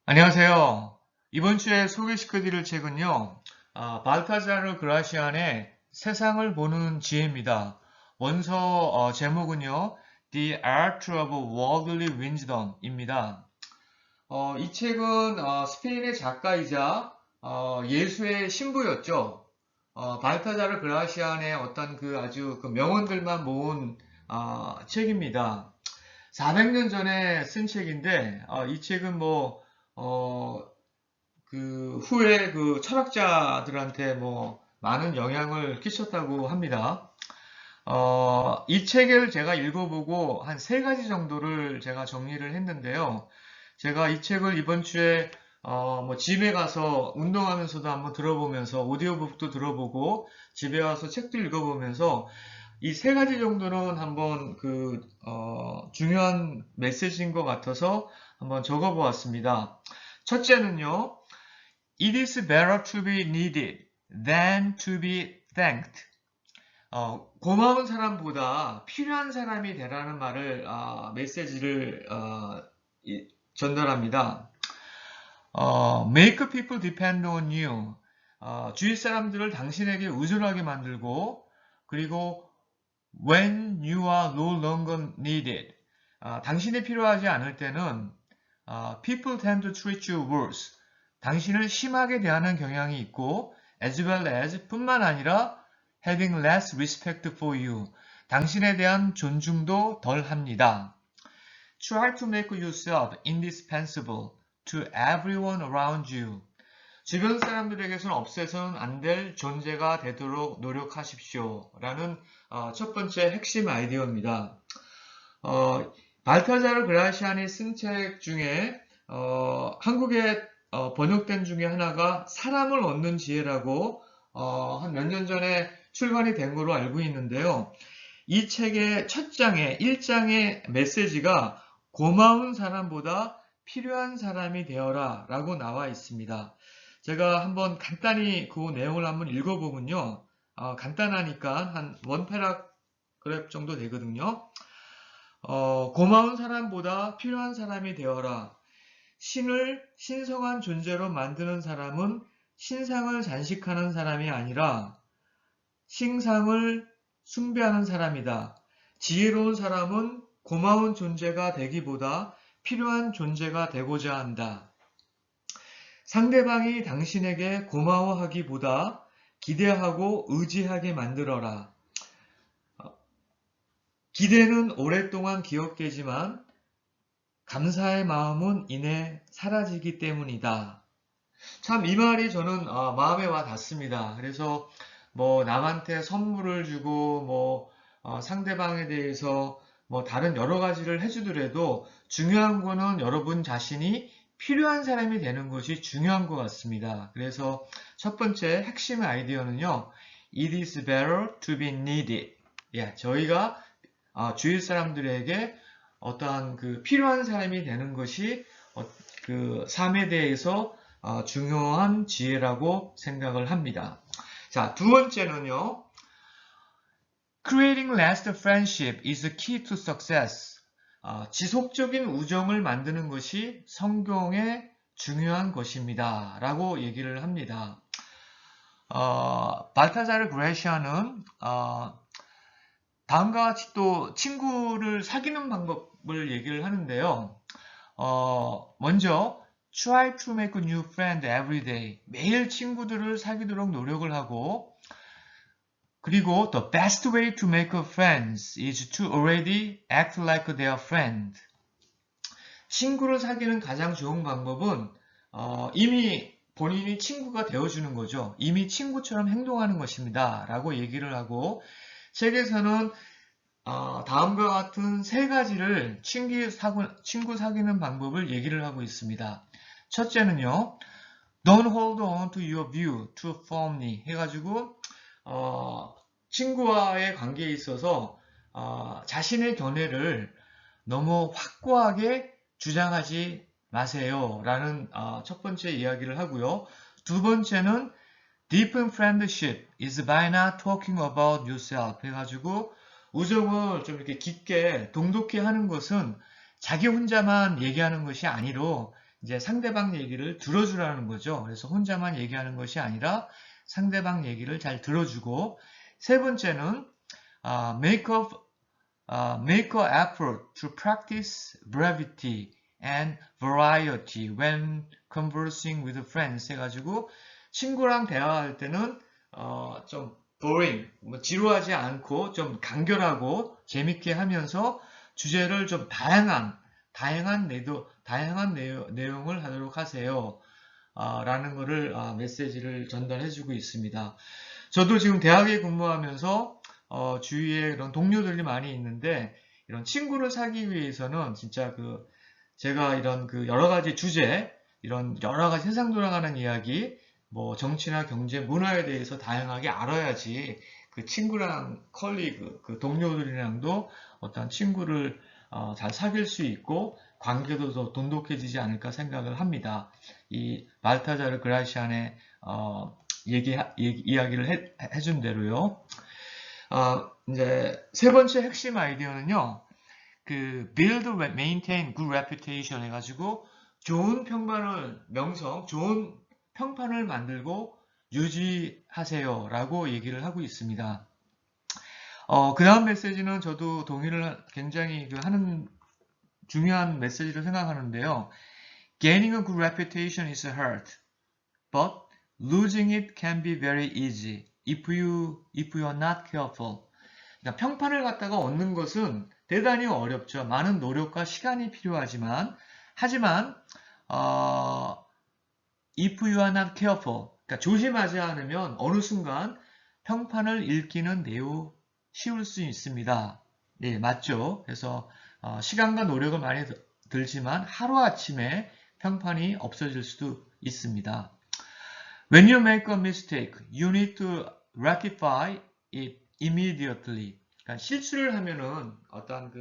안녕하세요. 이번 주에 소개시켜드릴 책은요, 발타자르 그라시안의 세상을 보는 지혜입니다. 원서 제목은요, The Art of Worldly Wisdom입니다. 이 책은 스페인의 작가이자 예수의 신부였죠. 발타자르 그라시안의 어떤 그 아주 그 명언들만 모은 책입니다. 400년 전에 쓴 책인데 이 책은 어, 그 후에 그 철학자들한테 많은 영향을 끼쳤다고 합니다. 이 책을 제가 읽어보고 한 세 가지 정도를 제가 정리를 했는데요. 제가 이 책을 이번 주에 집에 가서 운동하면서도 한번 들어보면서 오디오북도 들어보고 집에 와서 책도 읽어보면서 이 세 가지 정도는 한번 중요한 메시지인 것 같아서 한번 적어보았습니다. 첫째는요, It is better to be needed than to be thanked. 고마운 사람보다 필요한 사람이 되라는 말을, 메시지를 전달합니다. Make people depend on you. 주위 사람들을 당신에게 의존하게 만들고, 그리고 when you are no longer needed. 당신이 필요하지 않을 때는 people tend to treat you worse. 당신을 심하게 대하는 경향이 있고 as well as 뿐만 아니라 having less respect for you. 당신에 대한 존중도 덜 합니다. Try to make yourself indispensable to everyone around you. 주변 사람들에게서는 없애서는 안 될 존재가 되도록 노력하십시오. 라는 첫 번째 핵심 아이디어입니다. 발타자르 그라시안이 쓴 책 중에 한국에 번역된 중에 하나가 사람을 얻는 지혜라고 한 몇 년 전에 출간이 된 걸로 알고 있는데요. 이 책의 첫 장에 1장의 메시지가 고마운 사람보다 필요한 사람이 되어라 라고 나와 있습니다. 제가 한번 간단히 그 내용을 한번 읽어보면요. 간단하니까 한 원 패러그래프 정도 되거든요. 고마운 사람보다 필요한 사람이 되어라. 신을 신성한 존재로 만드는 사람은 신상을 잔식하는 사람이 아니라 신상을 숭배하는 사람이다. 지혜로운 사람은 고마운 존재가 되기보다 필요한 존재가 되고자 한다. 상대방이 당신에게 고마워하기보다 기대하고 의지하게 만들어라. 기대는 오랫동안 기억되지만 감사의 마음은 이내 사라지기 때문이다. 참 이 말이 저는 마음에 와 닿습니다. 그래서 남한테 선물을 주고 상대방에 대해서 다른 여러 가지를 해주더라도 중요한 거는 여러분 자신이 필요한 사람이 되는 것이 중요한 것 같습니다. 그래서 첫 번째 핵심 아이디어는요. It is better to be needed. 저희가 주위 사람들에게 어떠한 그 필요한 사람이 되는 것이 그 삶에 대해서 중요한 지혜라고 생각을 합니다. 자, 두 번째는요. Creating lasting friendship is the key to success. 지속적인 우정을 만드는 것이 성공에 중요한 것입니다. 라고 얘기를 합니다. 발타자르 그레시아는 다음과 같이 또 친구를 사귀는 방법을 얘기를 하는데요. 먼저 try to make a new friend every day. 매일 친구들을 사귀도록 노력을 하고 그리고 the best way to make friends is to already act like their friend. 친구를 사귀는 가장 좋은 방법은 이미 본인이 친구가 되어주는 거죠. 이미 친구처럼 행동하는 것입니다. 라고 얘기를 하고 책에서는 다음과 같은 세 가지를 친구 사귀는 방법을 얘기를 하고 있습니다. 첫째는요. Don't hold on to your view too firmly 해가지고 친구와의 관계에 있어서 자신의 견해를 너무 확고하게 주장하지 마세요. 라는 첫 번째 이야기를 하고요. 두 번째는 Deep friendship is by not talking about yourself 해가지고 우정을 좀 이렇게 깊게 동독히 하는 것은 자기 혼자만 얘기하는 것이 아니로 이제 상대방 얘기를 들어주라는 거죠. 그래서 혼자만 얘기하는 것이 아니라 상대방 얘기를 잘 들어주고, 세 번째는 make an effort to practice brevity and variety when conversing with friends 해가지고 친구랑 대화할 때는 좀 boring, 지루하지 않고 좀 간결하고 재밌게 하면서 주제를 좀 다양한 내용을 하도록 하세요. 라는 거를 메시지를 전달해주고 있습니다. 저도 지금 대학에 근무하면서 주위에 이런 동료들이 많이 있는데 이런 친구를 사귀기 위해서는 진짜 제가 이런 여러 가지 주제, 이런 여러 가지 세상 돌아가는 이야기, 뭐 정치나 경제, 문화에 대해서 다양하게 알아야지 그 친구랑 컬리그, 동료들이랑도 어떤 친구를 잘 사귈 수 있고 관계도 더 돈독해지지 않을까 생각을 합니다. 이 발타자르 그라시안의 이야기를 해준 대로요. 이제 세 번째 핵심 아이디어는요. build, maintain good reputation 해가지고 좋은 평판을 만들고 유지하세요 라고 얘기를 하고 있습니다. 그 다음 메시지는 저도 동의를 굉장히 하는 중요한 메시지를 생각하는데요. Gaining a good reputation is hard, but losing it can be very easy if you are not careful. 그러니까 평판을 갖다가 얻는 것은 대단히 어렵죠. 많은 노력과 시간이 필요하지만, if you are not careful, 그러니까 조심하지 않으면 어느 순간 평판을 읽기는 매우 쉬울 수 있습니다. 네, 맞죠? 그래서 시간과 노력을 많이 들지만 하루아침에 평판이 없어질 수도 있습니다. When you make a mistake, you need to rectify it immediately. 그러니까 실수를 하면은 어떤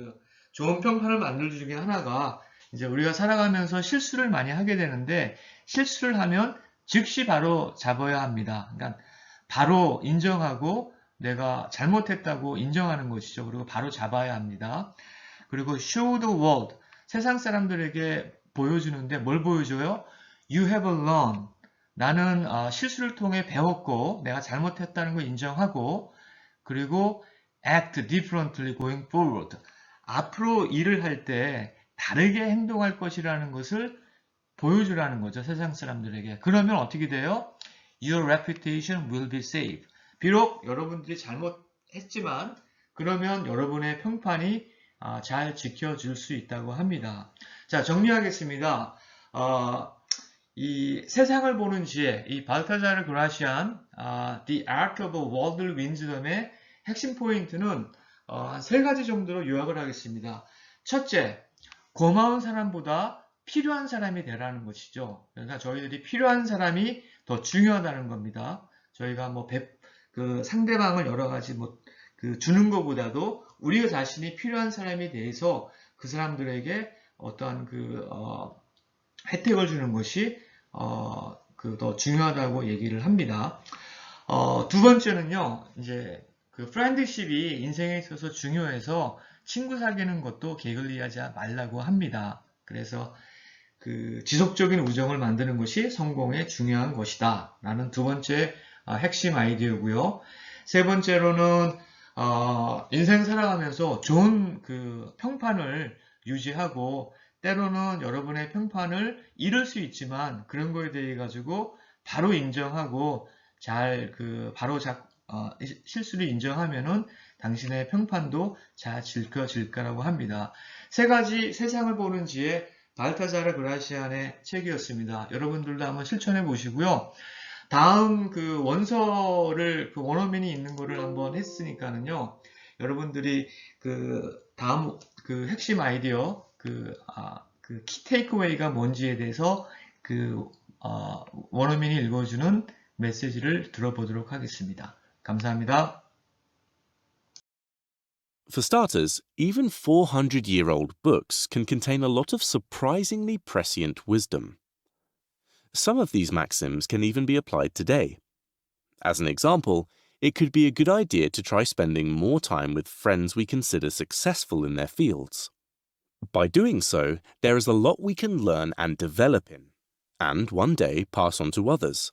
좋은 평판을 만들기 중에 하나가 이제 우리가 살아가면서 실수를 많이 하게 되는데 실수를 하면 즉시 바로 잡아야 합니다. 그러니까 바로 인정하고 내가 잘못했다고 인정하는 것이죠. 그리고 바로 잡아야 합니다. 그리고 show the world. 세상 사람들에게 보여주는데 뭘 보여줘요? You have learned. 나는 실수를 통해 배웠고 내가 잘못했다는 걸 인정하고 그리고 act differently going forward. 앞으로 일을 할 때 다르게 행동할 것이라는 것을 보여주라는 거죠. 세상 사람들에게. 그러면 어떻게 돼요? Your reputation will be safe. 비록 여러분들이 잘못했지만 그러면 여러분의 평판이 잘 지켜줄 수 있다고 합니다. 자, 정리하겠습니다. 이 세상을 보는 지혜, 이 발타자르 그라시안, The Art of World Wisdom의 핵심 포인트는 한 세 가지 정도로 요약을 하겠습니다. 첫째, 고마운 사람보다 필요한 사람이 되라는 것이죠. 그러니까 저희들이 필요한 사람이 더 중요하다는 겁니다. 저희가 상대방을 여러 가지 주는 것보다도 우리 자신이 필요한 사람에 대해서 그 사람들에게 어떠한 혜택을 주는 것이 더 중요하다고 얘기를 합니다. 두 번째는요, 이제 프렌드십이 인생에 있어서 중요해서 친구 사귀는 것도 게을리하지 말라고 합니다. 그래서 지속적인 우정을 만드는 것이 성공에 중요한 것이다. 라는 두 번째 핵심 아이디어고요. 세 번째로는 인생 살아가면서 좋은 평판을 유지하고 때로는 여러분의 평판을 잃을 수 있지만 그런 거에 대해 가지고 바로 인정하고 실수를 인정하면은 당신의 평판도 잘 지켜질까라고 합니다. 세 가지 세상을 보는 지혜 발타자르 그라시안의 책이었습니다. 여러분들도 한번 실천해 보시고요. 다음 원서를 원어민이 있는 거를 한번 했으니까는요. 여러분들이 다음 핵심 아이디어 키 테이크웨이가 뭔지에 대해서 원어민이 읽어주는 메시지를 들어보도록 하겠습니다. 감사합니다. For starters, even 400-year-old books can contain a lot of surprisingly prescient wisdom. Some of these maxims can even be applied today. As an example, it could be a good idea to try spending more time with friends we consider successful in their fields. By doing so, there is a lot we can learn and develop in, and one day pass on to others.